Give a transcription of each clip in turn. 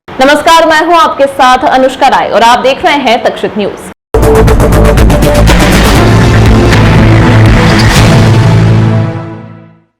नमस्कार, मैं हूं आपके साथ अनुष्का राय और आप देख रहे हैं तक्षित न्यूज।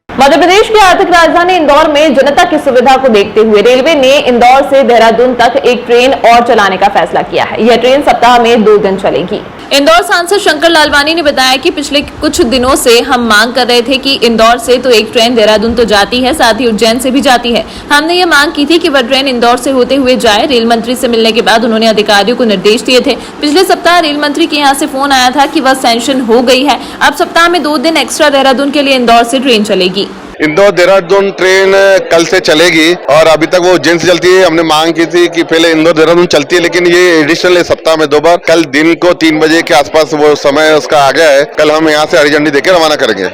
मध्य प्रदेश की आर्थिक राजधानी इंदौर में जनता की सुविधा को देखते हुए रेलवे ने इंदौर से देहरादून तक एक ट्रेन और चलाने का फैसला किया है। यह ट्रेन सप्ताह में 2 दिन चलेगी। इंदौर सांसद शंकर लालवानी ने बताया कि पिछले कुछ दिनों से हम मांग कर रहे थे कि इंदौर से तो एक ट्रेन देहरादून तो जाती है, साथ ही उज्जैन से भी जाती है। हमने ये मांग की थी कि वह ट्रेन इंदौर से होते हुए जाए। रेल मंत्री से मिलने के बाद उन्होंने अधिकारियों को निर्देश दिए थे। पिछले सप्ताह रेल मंत्री के यहाँ से फोन आया था कि वह सैंक्शन हो गई है। अब सप्ताह में 2 दिन एक्स्ट्रा देहरादून के लिए इंदौर से ट्रेन चलेगी। इंदौर देहरादून ट्रेन कल से चलेगी और अभी तक वो उज्जैन से चलती है। हमने मांग की थी कि पहले इंदौर देहरादून चलती है, लेकिन ये एडिशनल सप्ताह में 2 बार, कल दिन को 3 बजे के आसपास वो समय उसका आ गया है। कल हम यहाँ से हरी झंडी देकर रवाना करेंगे।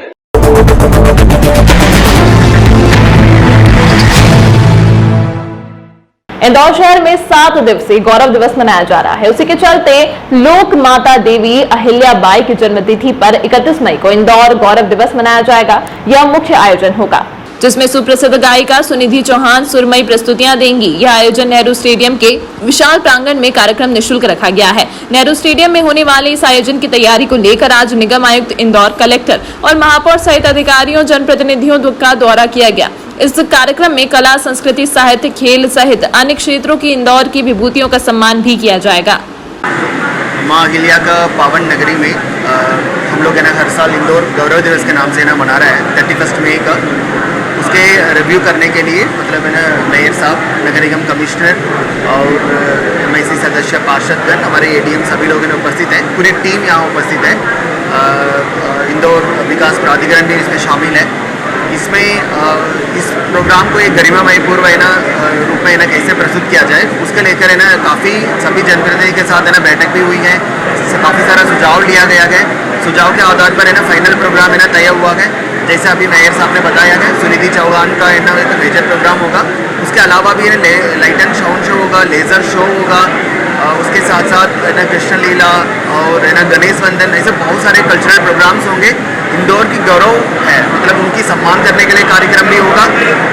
इंदौर शहर में 7 दिवसीय गौरव दिवस मनाया जा रहा है। उसी के चलते लोक माता देवी अहिल्याबाई की जन्मतिथि पर 31 मई को इंदौर गौरव दिवस मनाया जाएगा। यह मुख्य आयोजन होगा, जिसमें सुप्रसिद्ध गायिका सुनिधि चौहान सुरमई प्रस्तुतियां देंगी। यह आयोजन नेहरू स्टेडियम के विशाल प्रांगण में कार्यक्रम निःशुल्क रखा गया है। नेहरू स्टेडियम में होने वाले इस आयोजन की तैयारी को लेकर आज निगम आयुक्त इंदौर, कलेक्टर और महापौर सहित अधिकारियों जनप्रतिनिधियों का दौरा किया गया। इस कार्यक्रम में कला, संस्कृति, साहित्य, खेल सहित अन्य क्षेत्रों की इंदौर की विभूतियों का सम्मान भी किया जाएगा। माँ अहिल्या का पावन नगरी में हम लोग है ना हर साल इंदौर गौरव दिवस के नाम से ना मना रहा है 31 मई का। उसके रिव्यू करने के लिए मतलब है ना मेयर साहब, नगर निगम कमिश्नर और MIC सदस्य, पार्षदगण, हमारे ADM सभी लोग उपस्थित हैं। पूरी टीम यहाँ उपस्थित है। इंदौर विकास प्राधिकरण भी इसमें शामिल है। इसमें इस प्रोग्राम को एक गरिमामय पूर्व है ना रूप में है ना कैसे प्रस्तुत किया जाए, उसके लेकर है ना काफ़ी सभी जनप्रतिनिधि के साथ है ना बैठक भी हुई है। काफ़ी सारा सुझाव लिया गया है। सुझाव के आधार पर है ना फाइनल प्रोग्राम है ना तय हुआ है। जैसे अभी मेयर साहब ने बताया है, सुनिधि चौहान का है ना एक मेजर प्रोग्राम होगा। उसके अलावा भी है ना लाइट एंड साउंड शो होगा, लेज़र शो होगा। उसके साथ साथ है ना कृष्ण लीला और है ना गणेश वंदन, ऐसे बहुत सारे कल्चरल प्रोग्राम्स होंगे। इंदौर की गौरव है मतलब उनकी सम्मान करने के लिए कार्यक्रम भी होगा।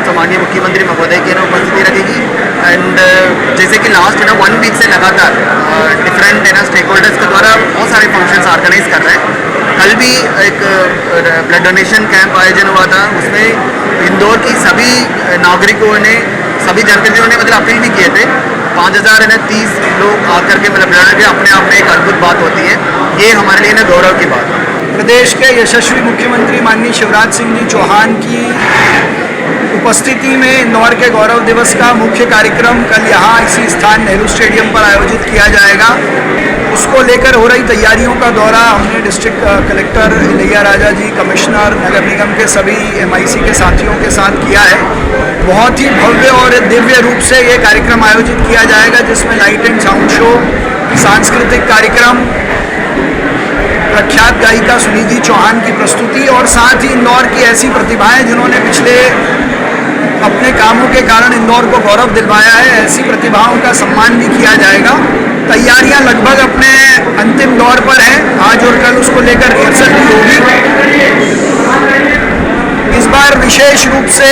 तो माननीय मुख्यमंत्री महोदय की उपस्थिति रहेगी। एंड जैसे कि लास्ट है ना 1 वीक से लगातार डिफरेंट है ना स्टेक होल्डर्स के द्वारा बहुत सारे फंक्शंस ऑर्गेनाइज कर रहे हैं। कल भी एक ब्लड डोनेशन कैंप आयोजन हुआ था। उसमें इंदौर की सभी नागरिकों ने, सभी जनप्रतिनिधियों ने मतलब अपील भी किए थे। 5030 लोग आकर के मतलब ब्लड अपने आप में एक अद्भुत बात होती है। ये हमारे लिए ना गौरव की बात है। प्रदेश के यशस्वी मुख्यमंत्री माननीय शिवराज सिंह जी चौहान की उपस्थिति में इंदौर के गौरव दिवस का मुख्य कार्यक्रम कल यहाँ इसी स्थान नेहरू स्टेडियम पर आयोजित किया जाएगा। उसको लेकर हो रही तैयारियों का दौरा हमने डिस्ट्रिक्ट कलेक्टर इलैया राजा जी, कमिश्नर, नगर निगम के सभी MIC के साथियों के साथ किया है। बहुत ही भव्य और दिव्य रूप से ये कार्यक्रम आयोजित किया जाएगा, जिसमें लाइट एंड साउंड शो, सांस्कृतिक कार्यक्रम, प्रख्यात गायिका सुनिधि चौहान की प्रस्तुति और साथ ही इंदौर की ऐसी प्रतिभाएं जिन्होंने पिछले अपने कामों के कारण इंदौर को गौरव दिलवाया है, ऐसी प्रतिभाओं का सम्मान भी किया जाएगा। तैयारियां लगभग अपने अंतिम दौर पर हैं। आज और कल उसको लेकर रिहर्सल भी होगी। इस बार विशेष रूप से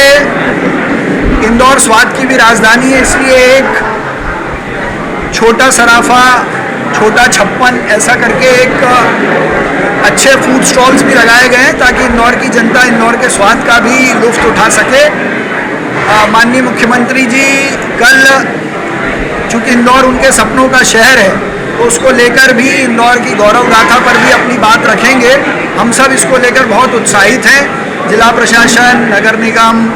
इंदौर स्वाद की भी राजधानी है, इसलिए एक छोटा सराफा, छोटा छप्पन ऐसा करके एक अच्छे फूड स्टॉल्स भी लगाए गए हैं ताकि इंदौर की जनता इंदौर के स्वाद का भी लुत्फ उठा सके। माननीय मुख्यमंत्री जी कल, चूँकि इंदौर उनके सपनों का शहर है, तो उसको लेकर भी इंदौर की गौरव गाथा पर भी अपनी बात रखेंगे। हम सब इसको लेकर बहुत उत्साहित हैं। जिला प्रशासन, नगर निगम,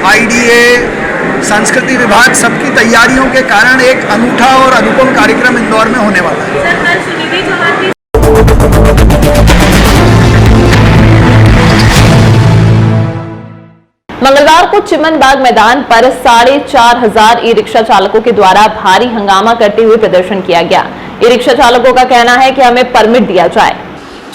IDA, संस्कृति विभाग, सबकी तैयारियों के कारण एक अनूठा और अनुपम कार्यक्रम इंदौर में होने वाला है। मंगलवार को चिमनबाग मैदान पर 4500 ई-रिक्शा चालकों के द्वारा भारी हंगामा करते हुए प्रदर्शन किया गया। ई-रिक्शा चालकों का कहना है कि हमें परमिट दिया जाए,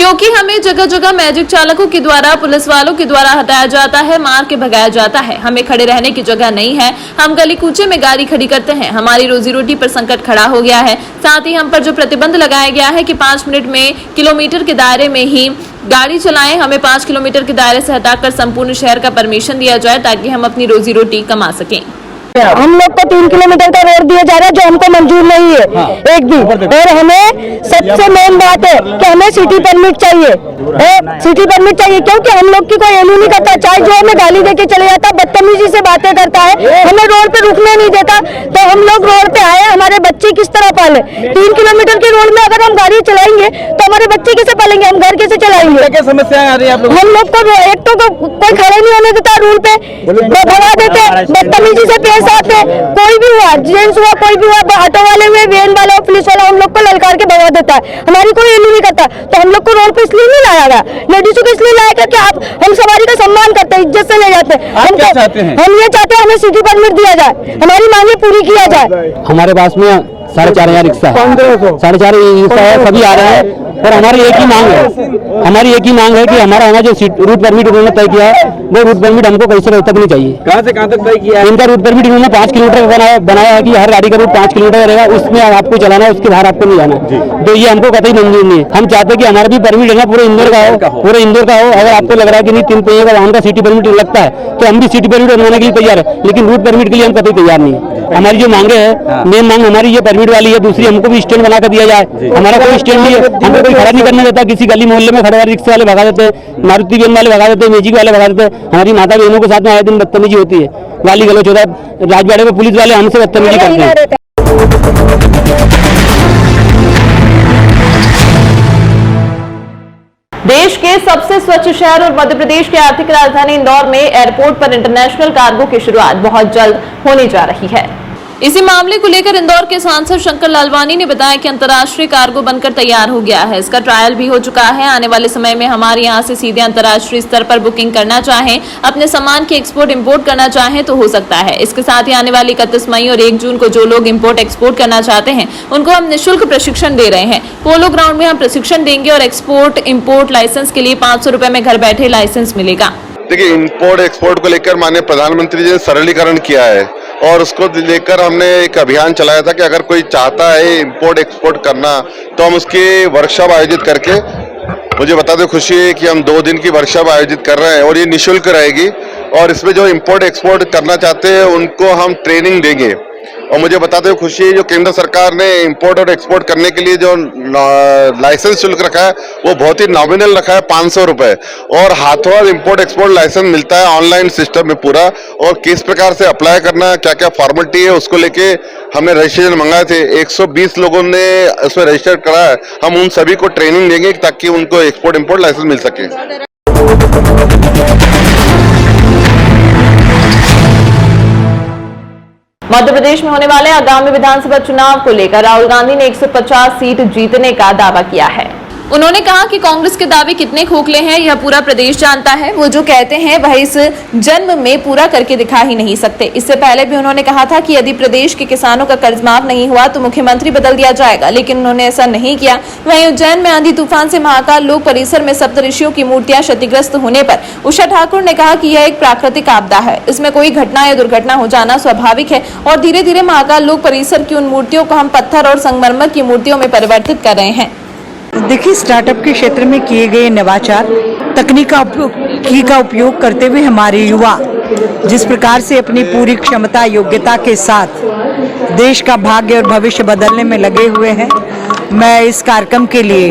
क्योंकि हमें जगह जगह मैजिक चालकों के द्वारा, पुलिस वालों के द्वारा हटाया जाता है, मार के भगाया जाता है। हमें खड़े रहने की जगह नहीं है, हम गली कूचे में गाड़ी खड़ी करते हैं। हमारी रोजी रोटी पर संकट खड़ा हो गया है। साथ ही हम पर जो प्रतिबंध लगाया गया है कि 5 मिनट में किलोमीटर के दायरे में ही गाड़ी चलाएं, हमें 5 किलोमीटर के दायरे से हटाकर संपूर्ण शहर का परमिशन दिया जाए ताकि हम अपनी रोजी रोटी कमा सकें। हम लोग को 3 किलोमीटर का रोड दिया जा रहा है जो हमको मंजूर नहीं है एक भी। और हमें सबसे मेन बात है कि हमें सिटी परमिट चाहिए, सिटी परमिट चाहिए, क्योंकि हम लोग की कोई एलू नहीं करता। चाहे जो हमें गाली देके चले जाता, बदतमीजी से बातें करता है, हमें रोड पे रुकने नहीं देता। तो हम लोग रोड पे आए, हमारे बच्चे किस तरह पाले? 3 किलोमीटर के रोड में अगर हम गाड़ी चलाएंगे तो हमारे बच्चे कैसे पालेंगे, हम घर कैसे चलाएंगे? क्या समस्याएं आ रही है आप लोग? हम लोग को एक तो कोई खड़े नहीं होने देता रूल पे, भगा देते, बदतमीजी से पेश आते। कोई भी हुआ, जेंट्स हुआ, कोई भी हुआ, ऑटो वाले हुए, वैन वाला, पुलिस वाला, हम लोग को ललकार के भगा देता है। हमारी कोई एलू नहीं करता। तो हम लोग को रोड पे इसलिए नहीं लाया गया, लेडीजों को इसलिए लाया गया कि आप हम सवारी का सम्मान करते हैं, इज्जत से ले जाते हैं। आप क्या चाहते हैं? हम ये चाहते हैं हमें सिटी परमिट दिया जाए, हमारी मांगे पूरी किया जाए। हमारे पास में 4,500 रिक्शा है, 4,500 रिक्शा है, सभी आ रहे हैं। और हमारी एक ही मांग है, कि हमारा जो रूट परमिट उन्होंने तय किया है वो रूट परमिट हमको कहीं से तक नहीं चाहिए। कहाँ से कहाँ तक तय किया है? इनका रूट परमिट इन्होंने 5 किलोमीटर बनाया है कि हर गाड़ी का रूट 5 किलोमीटर रहेगा, उसमें आपको चलाना है, उसके बाहर आपको नहीं जाना। तो ये हमको कतई मंजूर नहीं है। हम चाहते हैं कि हमारा भी परमिट है ना पूरे इंदौर का हो। अगर आपको लग रहा है कि नहीं 3 पहिए का वाहन का सिटी परमिट लगता है तो हम भी सिटी परमिट बनवाने के लिए तैयार है, लेकिन रूट परमिट के लिए हम कतई तैयार नहीं है। हमारी जो मांगे है, मेन मांग हमारी ये परमिट वाली है। दूसरी, हमको भी स्टैंड बना कर दिया जाए। हमारा कोई स्टैंड नहीं है, हमको कोई खड़ा नहीं करने देता। किसी गली मोहल्ले में खड़े वाले रिक्शे वाले भगा देते हैं, मारुति वैन वाले भगा देते हैं, मैजिक वाले भगा देते हैं। हमारी माता बहनों के साथ में आए दिन बदतमीजी होती है, गाली गलौज होता है। राजबाड़े में पुलिस वाले हमसे बदतमीजी करते हैं। देश के सबसे स्वच्छ शहर और मध्य प्रदेश की आर्थिक राजधानी इंदौर में एयरपोर्ट पर इंटरनेशनल कार्गो की शुरुआत बहुत जल्द होने जा रही है। इसी मामले को लेकर इंदौर के सांसद शंकर लालवानी ने बताया कि अंतर्राष्ट्रीय कार्गो बनकर तैयार हो गया है। इसका ट्रायल भी हो चुका है। आने वाले समय में हमारे यहां से सीधे अंतर्राष्ट्रीय स्तर पर बुकिंग करना चाहें, अपने सामान की एक्सपोर्ट इंपोर्ट करना चाहें तो हो सकता है। इसके साथ ही आने वाली 31 मई और 1 जून को जो लोग इंपोर्ट एक्सपोर्ट करना चाहते हैं उनको हम निःशुल्क प्रशिक्षण दे रहे हैं। पोलो ग्राउंड में हम प्रशिक्षण देंगे और एक्सपोर्ट इंपोर्ट लाइसेंस के लिए 500 रुपए में घर बैठे लाइसेंस मिलेगा। देखिए, इंपोर्ट एक्सपोर्ट को लेकर माननीय प्रधानमंत्री जी ने सरलीकरण किया है और उसको लेकर हमने एक अभियान चलाया था कि अगर कोई चाहता है इंपोर्ट एक्सपोर्ट करना तो हम उसकी वर्कशॉप आयोजित करके, मुझे बताते खुशी है कि हम 2 दिन की वर्कशॉप आयोजित कर रहे हैं और ये निःशुल्क रहेगी। और इसमें जो इंपोर्ट एक्सपोर्ट करना चाहते हैं उनको हम ट्रेनिंग देंगे। और मुझे बताते हुए खुशी है जो केंद्र सरकार ने इंपोर्ट और एक्सपोर्ट करने के लिए जो लाइसेंस शुल्क रखा है वो बहुत ही नॉमिनल रखा है, 500 रुपए। और हाथों हाथ इंपोर्ट एक्सपोर्ट लाइसेंस मिलता है ऑनलाइन सिस्टम में पूरा। और किस प्रकार से अप्लाई करना, क्या क्या फॉर्मेलिटी है, उसको लेके हमने रजिस्ट्रेशन मंगाए थे। 120 लोगों ने उसमें रजिस्टर करा है। हम उन सभी को ट्रेनिंग देंगे ताकि उनको एक्सपोर्ट इंपोर्ट लाइसेंस मिल सके। मध्य प्रदेश में होने वाले आगामी विधानसभा चुनाव को लेकर राहुल गांधी ने 150 सीट जीतने का दावा किया है। उन्होंने कहा कि कांग्रेस के दावे कितने खोखले हैं यह पूरा प्रदेश जानता है। वो जो कहते हैं वह इस जन्म में पूरा करके दिखा ही नहीं सकते। इससे पहले भी उन्होंने कहा था कि यदि प्रदेश के किसानों का कर्ज माफ नहीं हुआ तो मुख्यमंत्री बदल दिया जाएगा, लेकिन उन्होंने ऐसा नहीं किया। वहीं उज्जैन में आंधी तूफान से महाकाल लोक परिसर में सप्तऋषियों की मूर्तियां क्षतिग्रस्त होने पर उषा ठाकुर ने कहा कि यह एक प्राकृतिक आपदा है, इसमें कोई घटना या दुर्घटना हो जाना स्वाभाविक है और धीरे धीरे महाकाल लोक परिसर की उन मूर्तियों को हम पत्थर और संगमरमर की मूर्तियों में परिवर्तित कर रहे हैं। देखिए, स्टार्टअप के क्षेत्र में किए गए नवाचार, तकनीक का उपयोग करते हुए हमारे युवा जिस प्रकार से अपनी पूरी क्षमता योग्यता के साथ देश का भाग्य और भविष्य बदलने में लगे हुए हैं, मैं इस कार्यक्रम के लिए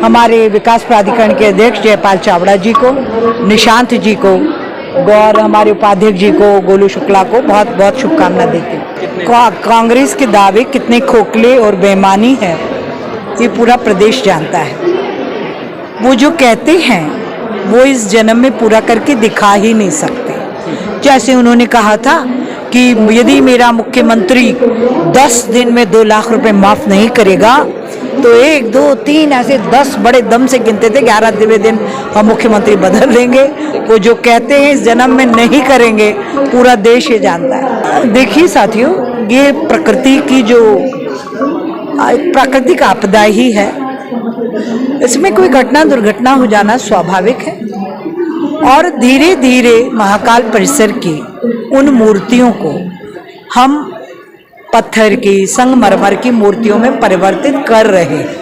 हमारे विकास प्राधिकरण के अध्यक्ष जयपाल चावड़ा जी को, निशांत जी को और हमारे उपाध्यक्ष जी को, गोलू शुक्ला को बहुत बहुत शुभकामना देती हूँ। कांग्रेस के दावे कितने खोखले और बेईमानी है ये पूरा प्रदेश जानता है। वो जो कहते हैं वो इस जन्म में पूरा करके दिखा ही नहीं सकते। जैसे उन्होंने कहा था कि यदि मेरा मुख्यमंत्री 10 दिन में 2 लाख रुपए माफ नहीं करेगा तो 1, 2, 3 ऐसे 10 बड़े दम से गिनते थे, 11वें दिन हम मुख्यमंत्री बदल देंगे। वो जो कहते हैं इस जन्म में नहीं करेंगे, पूरा देश ये जानता है। देखिए साथियों, ये प्रकृति की जो प्राकृतिक आपदा ही है इसमें कोई घटना दुर्घटना हो जाना स्वाभाविक है और धीरे धीरे महाकाल परिसर की उन मूर्तियों को हम पत्थर की संगमरमर की मूर्तियों में परिवर्तित कर रहे हैं।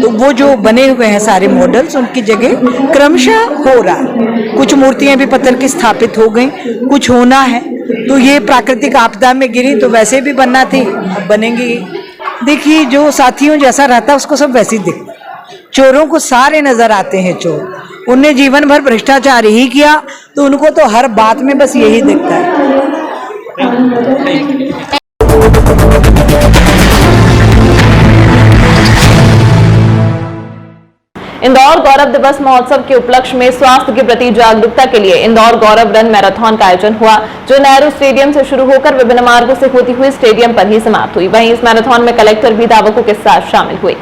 तो वो जो बने हुए हैं सारे मॉडल्स उनकी जगह क्रमशः हो रहा है। कुछ मूर्तियां भी पत्थर की स्थापित हो गई, कुछ होना है। तो ये प्राकृतिक आपदा में गिरी तो वैसे भी बनना थी, अब बनेंगी। देखिए जो साथियों जैसा रहता है उसको सब वैसे ही दिखता है। चोरों को सारे नजर आते हैं चोर, उनने जीवन भर भ्रष्टाचार ही किया तो उनको तो हर बात में बस यही दिखता है। इंदौर गौरव दिवस महोत्सव के उपलक्ष्य में स्वास्थ्य के प्रति जागरूकता के लिए इंदौर गौरव रन मैराथन का आयोजन हुआ, जो नेहरू स्टेडियम से शुरू होकर विभिन्न मार्गों से होती हुई स्टेडियम पर ही समाप्त हुई। वहीं इस मैराथन में कलेक्टर भी धावकों के साथ शामिल हुए।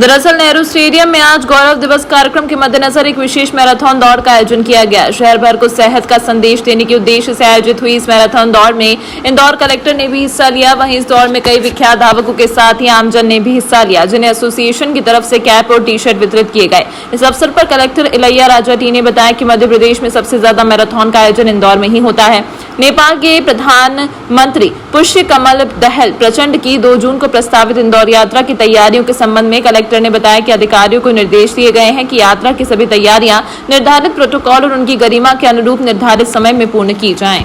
दरअसल नेहरू स्टेडियम में आज गौरव दिवस कार्यक्रम के मद्देनजर एक विशेष मैराथन दौड़ का आयोजन किया गया। शहर भर को सेहत का संदेश देने के उद्देश्य से आयोजित हुई इस मैराथन दौड़ में इंदौर कलेक्टर ने भी हिस्सा लिया। वहीं इस दौड़ में कई विख्यात धावकों के साथ ही आमजन ने भी हिस्सा लिया, जिन्हें एसोसिएशन की तरफ से कैप और टी शर्ट वितरित किए गए। इस अवसर पर कलेक्टर इलैया राजा टी ने बताया कि मध्य प्रदेश में सबसे ज्यादा मैराथन का आयोजन इंदौर में ही होता है। नेपाल के प्रधानमंत्री पुष्य कमल दहल प्रचंड की 2 जून को प्रस्तावित इंदौर यात्रा की तैयारियों के संबंध में कलेक्टर ने बताया कि अधिकारियों को निर्देश दिए गए हैं कि यात्रा की सभी तैयारियां निर्धारित प्रोटोकॉल और उनकी गरिमा के अनुरूप निर्धारित समय में पूर्ण की जाएं।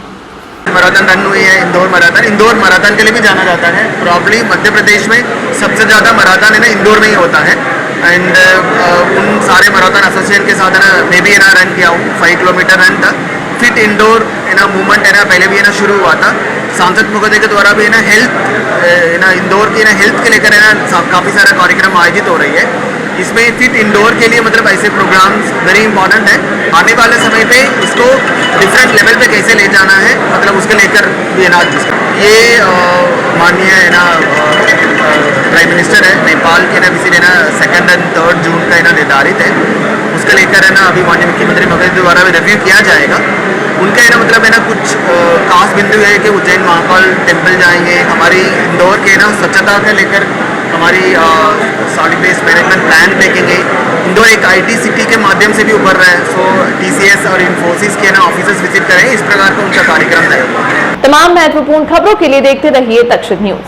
मैराथन रन हुई है इंदौर मैराथन के लिए भी जाना जाता है। प्रॉब्ली मध्य प्रदेश में सबसे ज़्यादा मैराथन है ना इंदौर में ही होता है। एंड उन सारे मैराथन एसोसिएशन के साथ है ना मैं भी है ना रन किया हूँ। 5 किलोमीटर रन था। फिट इंडोर है ना मूवमेंट है ना पहले भी है ना शुरू हुआ था। सांसद महोदय के द्वारा भी है ना हेल्थ है ना इंदौर की ना हेल्थ के लेकर है ना काफ़ी सारा कार्यक्रम आयोजित हो रही है। इसमें फिट इंडोर के लिए मतलब ऐसे प्रोग्राम्स वेरी इंपॉर्टेंट है। आने वाले समय पे इसको डिफरेंट लेवल पे कैसे ले जाना है मतलब उसके लेकर भी है ना ये माननीय है ना प्राइम मिनिस्टर है नेपाल के ना किसी ने ना 2 और 3 जून का है ना निर्धारित है। उसके लेकर है ना अभी माननीय मुख्यमंत्री महोदय द्वारा भी रिव्यू किया जाएगा। उनका है ना मतलब है ना कुछ खास बिंदु है कि उज्जैन महाकाल टेम्पल जाएंगे। हमारी इंदौर के ना स्वच्छता को लेकर हमारी सॉलिड वेस्ट मैनेजमेंट प्लान देखेंगे। इंदौर एक IT सिटी के माध्यम से भी उभर रहा है। सो TCS और इन्फोसिस के ना ऑफिसर्स विजिट करें, इस प्रकार का उनका कार्यक्रम है। तमाम महत्वपूर्ण खबरों के लिए देखते रहिए तक्षशिला न्यूज।